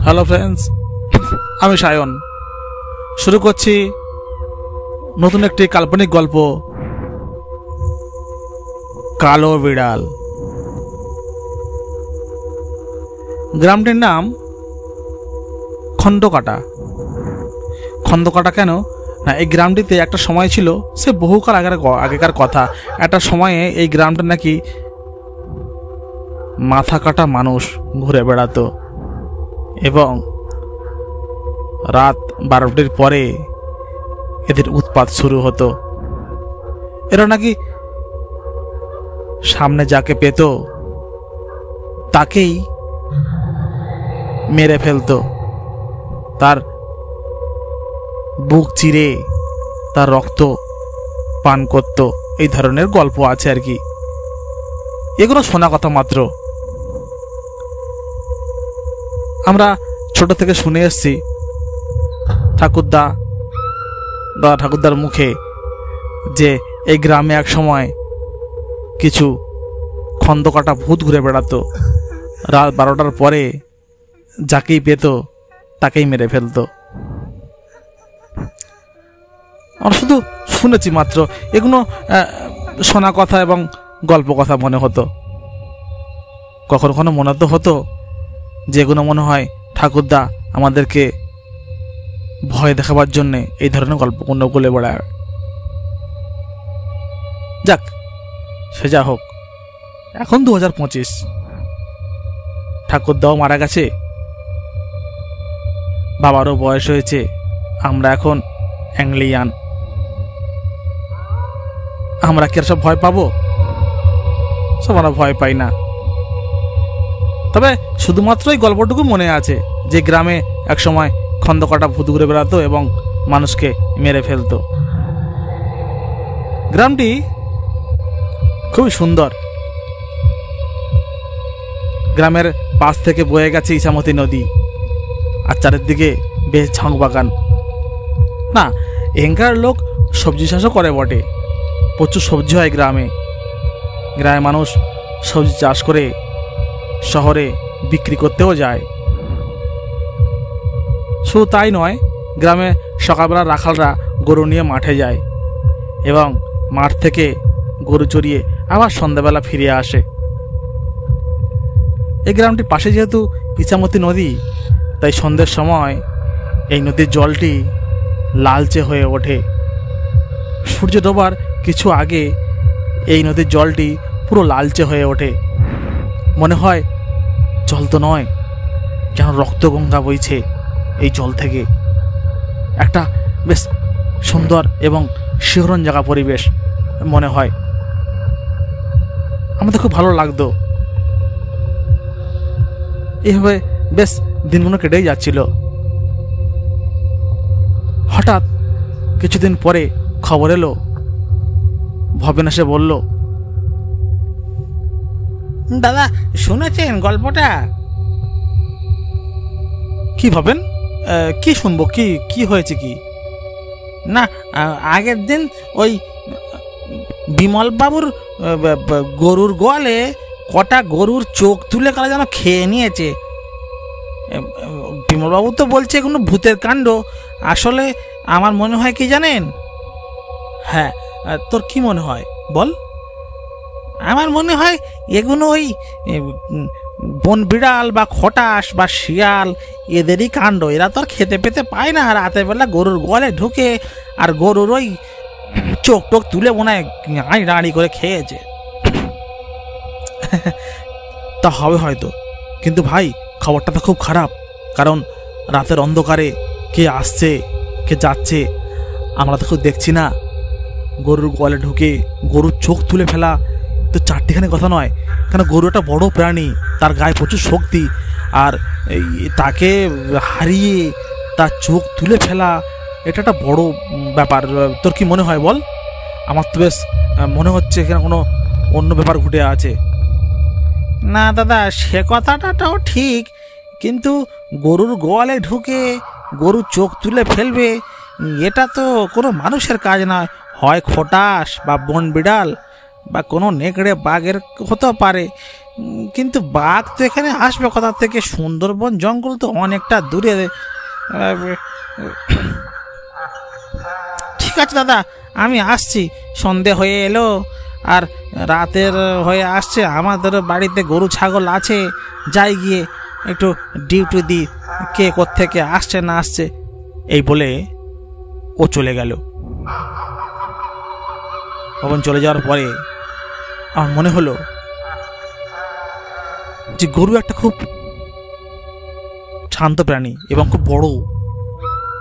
Hello friends, আমি সায়ন। শুরু করছি নতুন একটি কাল্পনিক গল্প, কালো বিড়াল। গ্রামটির নাম খন্দকাটা। খন্দকাটা কেন না, এই গ্রামটিতে একটা সময় ছিল, সে বহুকাল আগেকার কথা। একটা সময়ে এই গ্রামটা নাকি মাথা কাটা মানুষ ঘুরে বেড়াতো এবং রাত 12টির পরে এদের উৎপাত শুরু হতো। এরা নাকি সামনে যাকে পেত তাকেই মেরে ফেলতো, তার বুক চিরে তার রক্ত পান করত। এই ধরনের গল্প আছে আর কি, এগুলো শোনা কথা মাত্র। আমরা ছোট থেকে শুনে এসছি ঠাকুরদার মুখে যে এই গ্রামে এক সময় কিছু খন্দকাটা ভূত ঘুরে বেড়াতো, রাত 12টার পরে যাকেই পেত তাকেই মেরে ফেলতো। আমরা শুধু শুনেছি মাত্র, এগুলো শোনা কথা এবং গল্প কথা মনে হতো। কখনো কখনো মনে তো হতো যেগুলো মনে হয় ঠাকুরদা আমাদেরকে ভয় দেখাবার জন্যে এই ধরনের গল্পগুলো বলে বেড়ায়। যাক, সে যা হোক, এখন 2025, ঠাকুরদাও মারা গেছে, বাবারও বয়স হয়েছে, আমরা এখন অ্যাংলিয়ান। আমরা কি আর সব ভয় পাবো? সব আমরা ভয় পাই না। তবে শুধুমাত্র এই গল্পটুকু মনে আছে যে গ্রামে এক সময় খন্দকাটা ভূত ঘুরে বেড়াতো এবং মানুষকে মেরে ফেলতো। গ্রামটি খুবই সুন্দর। গ্রামের পাশ থেকে বয়ে গেছে ইছামতি নদী, আর চারিদিকে বেশ ঝাঁক বাগান। না, এখানকার লোক সবজি চাষও করে বটে, প্রচুর সবজি হয় গ্রামে। গ্রামের মানুষ সবজি চাষ করে শহরে বিক্রি করতেও যায়। শুধু তাই নয়, গ্রামে সকালবেলা রাখালরা গরু নিয়ে মাঠে যায় এবং মাঠ থেকে গরু চড়িয়ে আবার সন্ধ্যাবেলা ফিরে আসে। এই গ্রামটির পাশে যেহেতু ইছামতি নদী, তাই সন্ধ্যের সময় এই নদীর জলটি লালচে হয়ে ওঠে। সূর্য ডোবার কিছু আগে এই নদীর জলটি পুরো লালচে হয়ে ওঠে। মনে হয় জল তো নয়, যেন রক্তগঙ্গা বইছে এই জল থেকে। একটা বেশ সুন্দর এবং শিহরণ জায়গা পরিবেশ মনে হয়। আমাদের খুব ভালো লাগতো। এইভাবে বেশ দিনগুলো কেটেই যাচ্ছিল। হঠাৎ কিছুদিন পরে খবর এলো, ভবেন এসে বলল, দাদা শুনেছেন গল্পটা? কি ভাবেন? কি শুনবো? কি কি হয়েছে? কি না, আগের দিন ওই বিমল বাবুর গরুর গোয়ালে কটা গরুর চোখ তুলে কারা যেন খেয়ে নিয়েছে। বিমলবাবু তো বলছে কোনো ভূতের কাণ্ড। আসলে আমার মনে হয় কি জানেন? হ্যাঁ, তোর কি মনে হয় বল? আমার মনে হয় এগুলো ওই বন বিড়াল বা খটাস বা শিয়াল এদেরই কাণ্ড। এরা তো আর খেতে পেতে পায় না, রাতের বেলা গরুর গোয়ালে ঢুকে আর গরুর ওই চোখ টোক তুলে মনে হয় আড়ি করে খেয়েছে। তা হবে হয়তো, কিন্তু ভাই খবরটা তো খুব খারাপ। কারণ রাতের অন্ধকারে কে আসছে কে যাচ্ছে আমরা তো খুব দেখছি না। গরুর গোয়ালে ঢুকে গরুর চোখ তুলে ফেলা তো চারটিখানি কথা নয়। কেন, গরু একটা বড় প্রাণী, তার গায়ে প্রচুর শক্তি, আর তাকে হারিয়ে তার চোখ তুলে ফেলা এটা একটা বড় ব্যাপার। তোর কি মনে হয় বল? আমার তো বেশ মনে হচ্ছে এখানে কোনো অন্য ব্যাপার ঘটে আছে। না দাদা, সে কথাটাও ঠিক, কিন্তু গরুর গোয়ালে ঢুকে গরুর চোখ তুলে ফেলবে এটা তো কোনো মানুষের কাজ নয়। হয় খটাস বা বন বিড়াল বা কোনো নেকড়ে বাঘের হতে পারে, কিন্তু বাঘ তো এখানে আসবে কোথা থেকে? সুন্দরবন জঙ্গল তো অনেকটা দূরে। ঠিক আছে দাদা, আমি আসছি। সন্ধে হয়ে এলো আর রাতের হয়ে আসছে, আমাদের বাড়িতে গরু ছাগল আছে। যাই গিয়ে একটু ডিউটি দিই, কে কোত্থেকে আসছে না আসছে। এই বলে ও চলে গেল। তখন চলে যাওয়ার পরে আমার মনে হলো যে গরু একটা খুব শান্ত প্রাণী এবং খুব বড়,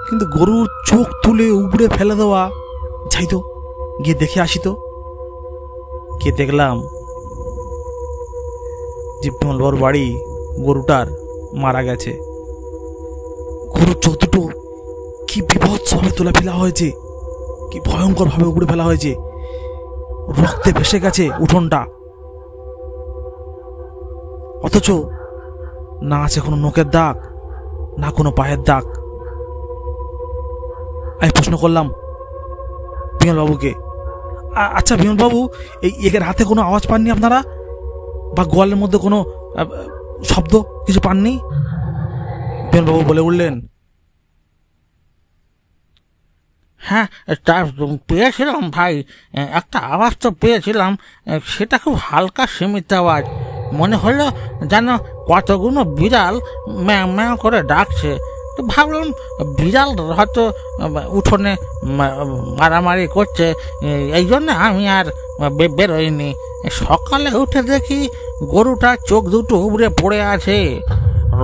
কিন্তু গরুর চোখ তুলে উপড়ে ফেলে দেওয়া। যাই তো গিয়ে দেখে আসি তো। গিয়ে দেখলাম যে বিমল বাড়ি গরুটার মারা গেছে। গরুর চোখ দুটো কি বিভৎসভাবে তুলে ফেলা হয়েছে, কি ভয়ঙ্কর ভাবে উপড়ে ফেলা হয়েছে। রক্তে ভেসে গেছে উঠোনটা, অথচ না আছে কোনো নখের দাগ, না কোনো পায়ের দাগ। আমি প্রশ্ন করলাম বিমল বাবুকে, আচ্ছা বিমল বাবু, এর হাতে কোনো আওয়াজ পাননি আপনারা? বা গোয়ালের মধ্যে কোনো শব্দ কিছু পাননি? বিমল বাবু বলে উঠলেন, হ্যাঁ, তা পেয়েছিলাম ভাই, একটা আওয়াজ তো পেয়েছিলাম। সেটা খুব হালকা সীমিত আওয়াজ, মনে হলো যেন কতগুলো বিড়াল ম্যাও ম্যাও করে ডাকছে। তো ভাবলাম বিড়াল হয়তো উঠোনে মারামারি করছে, এই জন্য আমি আর বেরোইনি। সকালে উঠে দেখি গরুটা চোখ দুটো উবড়ে পড়ে আছে,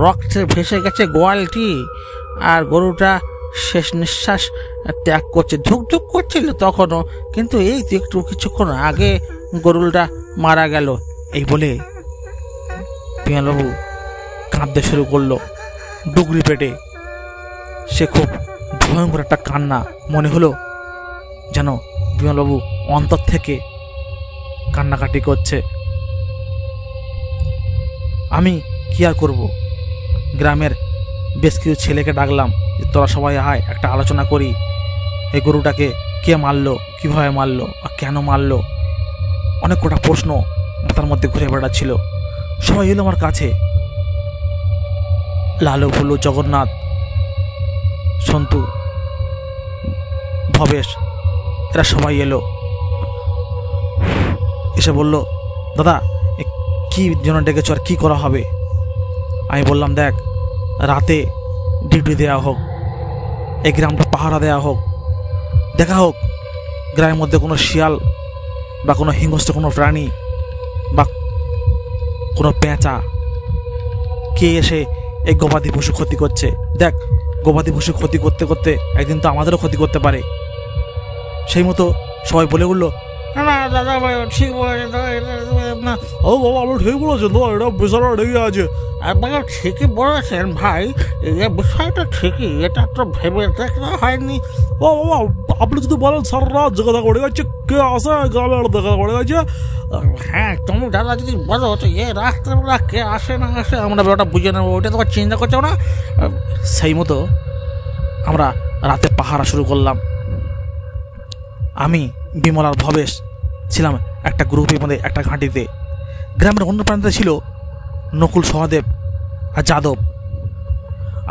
রক্তে ভেসে গেছে গোয়ালটি, আর গরুটা শেষ নিঃশ্বাস ত্যাগ করছে। ধুক ধুক করছিল তখনও, কিন্তু এই একটু কিছুক্ষণ আগে গরুটা মারা গেল। এই বলে বিমলবাবু কাঁদতে শুরু করলো ডুগরি পেটে। সে খুব ভয়ঙ্কর একটা কান্না, মনে হলো যেন বিমলবাবু অন্তর থেকে কান্নাকাটি করছে। আমি কি আর করব, গ্রামের বেশ কিছু ছেলেকে ডাকলাম যে তোরা সবাই আয়, একটা আলোচনা করি। এই গরুটাকে কে মারলো, কিভাবে মারলো, আর কেন মারলো, অনেক কটা প্রশ্ন মাথার মধ্যে ঘুরে বেড়াচ্ছিল। সবাই এলো আমার কাছে, লালু, ভুলু, জগন্নাথ, সন্তু, ভবেশ, এরা সবাই এলো। এসে বলল, দাদা কি জন্য ডেকেছ আর কি করা হবে? আমি বললাম, দেখ, রাতে ডিউটি দেওয়া হোক, এই গ্রামটা পাহারা দেওয়া হোক, দেখা হোক গ্রামের মধ্যে কোনো শিয়াল বা কোনো হিংস্র কোনো প্রাণী বা কোনো পেঁচা কে এসে এই গবাদি পশু ক্ষতি করছে। দেখ, গবাদি পশু ক্ষতি করতে করতে একদিন তো আমাদেরও ক্ষতি করতে পারে। সেই মতো সবাই বলে উঠলো, না দাদা ভাই ঠিক বলেছে না। ও বাবা, আপনি ঠিক বলেছেন, তো এটা বেচারা রেগে আছে। আপনাকে ঠিকই বলেছেন ভাই, এই বিষয়টা ঠিকই, এটা তো ভেবে দেখা হয়নি। ও বাবা, আপনি যদি বলেন সারা রাত জায়গা পড়ে গেছে, কে আসে গ্রামের দেখা পড়ে গেছে। হ্যাঁ, তুমি দাদা যদি বলো তো এ রাত্রেবেলা কে আসে না আসে আমরা ওটা বুঝে নেবো, ওইটা তোমার চিন্তা করছো না। সেই মতো আমরা রাতে পাহারা শুরু করলাম। আমি, বিমল আর ভবেশ ছিলাম একটা গ্রুপের মধ্যে, একটা ঘাঁটিতে। গ্রামের অন্য প্রান্তে ছিল নকুল, সহদেব আর যাদব,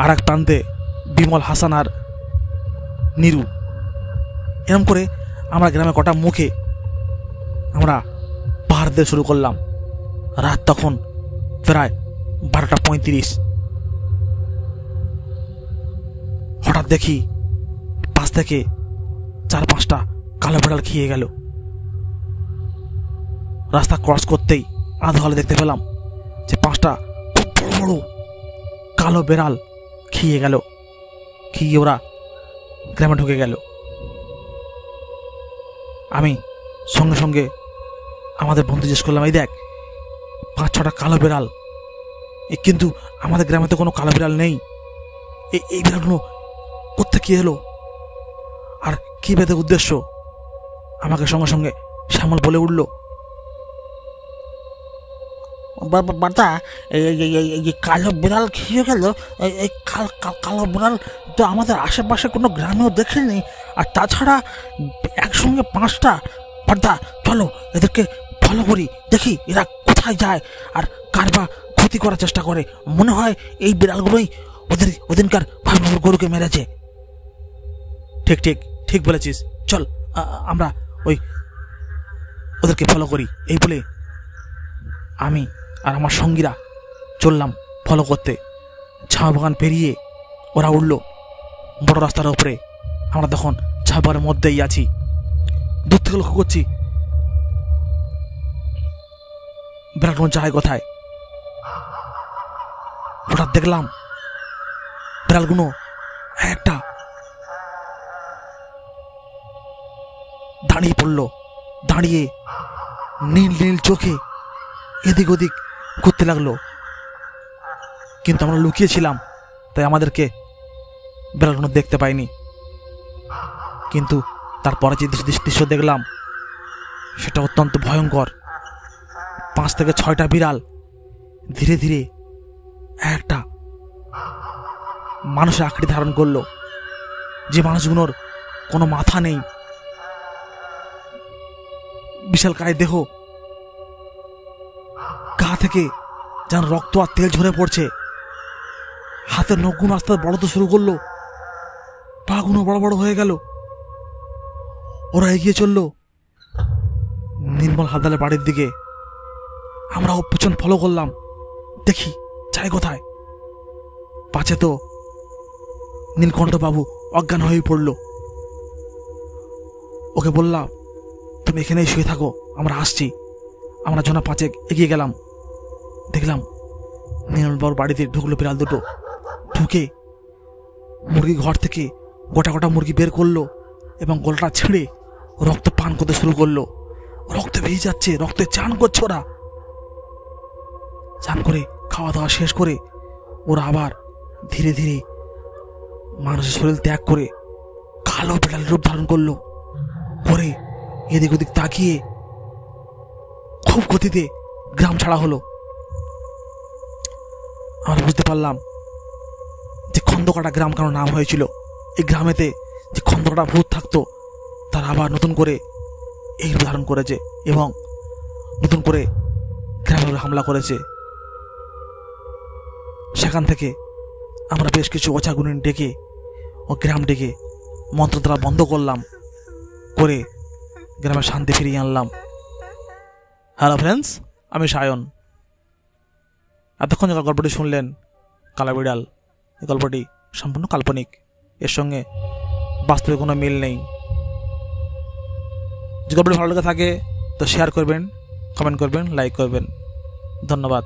আর এক প্রান্তে বিমল, হাসান আর নিরু। এরকম করে আমরা গ্রামে কটা মুখে আমরা পাহাড় দিয়ে শুরু করলাম। রাত তখন প্রায় 12:35। হঠাৎ দেখি পাশ থেকে 4-5টা কালো বিড়াল খেয়ে গেল। রাস্তা ক্রস করতেই আধো আলো দেখতে পেলাম যে 5টা খুব বড় বড় কালো বিড়াল খেয়ে গেল। খেয়ে ওরা গ্রামে ঢুকে গেল। আমি সঙ্গে সঙ্গে আমাদের বন্ধু জিজ্ঞেস করলাম, এই দেখ 5-6টা কালো বিড়াল, কিন্তু আমাদের গ্রামে তো কোনো কালো বিড়াল নেই, এই বিড়ালগুলো কোত্থেকে এলো আর কি বেঁধে উদ্দেশ্য? আমাকে সঙ্গে সঙ্গে শ্যামল বলে উঠল, বাবা এই কালো বিড়াল খেয়ে গেল, এই কালো বিড়াল তো আমাদের আশেপাশে কোনো গ্রামেও দেখিনি। আর তাছাড়া একসঙ্গে 5টা। বাবা চলো এদেরকে ফলো করি, দেখি এরা কোথায় যায় আর কার বা ক্ষতি করার চেষ্টা করে। মনে হয় এই বিড়ালগুলোই ওদিনকার ভাইবাবুর গরুকে মেরেছে। ঠিক ঠিক ঠিক বলেছিস, চল আমরা ওদেরকে ফলো করি। এই বলে আমি আর আমার সঙ্গীরা চললাম ফলো করতে। চা বাগান পেরিয়ে ওরা উঠল বড় রাস্তার উপরে। আমরা তখন চা বাগানের মধ্যেই আছি। দূর থেকে লক্ষ্য করছি বিড়ালগুলো যায় কোথায়। হঠাৎ দেখলাম বিড়ালগুলো একটা দাঁড়িয়ে পড়লো, দাঁড়িয়ে নীল নীল চোখে এদিক ওদিক করতে লাগলো। কিন্তু আমরা লুকিয়েছিলাম, তাই আমাদেরকে বিড়ালগুলো দেখতে পাইনি। কিন্তু তারপরে যে দৃশ্য দেখলাম সেটা অত্যন্ত ভয়ঙ্কর। 5 থেকে 6টা বিড়াল ধীরে ধীরে একটা মানুষের আকৃতি ধারণ করলো, যে মানুষগুলোর কোনো মাথা নেই, বিশালকায় দেহ, গা থেকে যেন রক্ত আর তেল ঝরে পড়ছে। হাতের নখগুলো আস্তে আস্তে বড় তো শুরু করলো, পাগুলো বড় বড় হয়ে গেল। ওরা এগিয়ে চললো নির্মল হালদারের বাড়ির দিকে। আমরা ও পিছন ফলো করলাম, দেখি যায় কোথায়। পাছে তো নীলকণ্ঠ বাবু অজ্ঞান হয়ে পড়ল। ওকে বললাম, তুমি এখানেই শুয়ে থাকো, আমরা আসছি। আমরা জনা 5 এগিয়ে গেলাম, দেখলাম নীলবাবুর বাড়িতে ঢুকলো বিড়াল দুটো। ঢুকে মুরগি ঘর থেকে গোটা গোটা মুরগি বের করলো এবং গলাটা ছিঁড়ে রক্ত পান করতে শুরু করলো। রক্ত বেরিয়ে যাচ্ছে, রক্তে চান করছে ওরা। চান করে খাওয়া দাওয়া শেষ করে ওরা আবার ধীরে ধীরে মানুষের শরীর ত্যাগ করে কালো বিড়াল রূপ ধারণ করলো। করে এদিক ওদিক তাকিয়ে খুব গতিতে গ্রাম ছাড়া হলো। আমরা বুঝতে পারলাম যে খন্দকাটা গ্রাম কেন নাম হয়েছিল। এই গ্রামেতে যে খন্দকাটা ভূত থাকতো তারা আবার নতুন করে এই রূপ ধারণ করেছে এবং নতুন করে গ্রামে হামলা করেছে। সেখান থেকে আমরা বেশ কিছু ওঝাগুনি ডেকে ও গ্রাম ডেকে মন্ত্র দ্বারা বন্ধ করলাম, করে গ্রামে শান্তি ফিরিয়ে আনলাম। হ্যালো ফ্রেন্ডস, আমি সায়ন। এতক্ষণ যে গল্পটি শুনলেন কালা বিড়াল, এই গল্পটি সম্পূর্ণ কাল্পনিক, এর সঙ্গে বাস্তবে কোনো মিল নেই। যে গল্পটি ভালো লেগে থাকে তো শেয়ার করবেন, কমেন্ট করবেন, লাইক করবেন। ধন্যবাদ।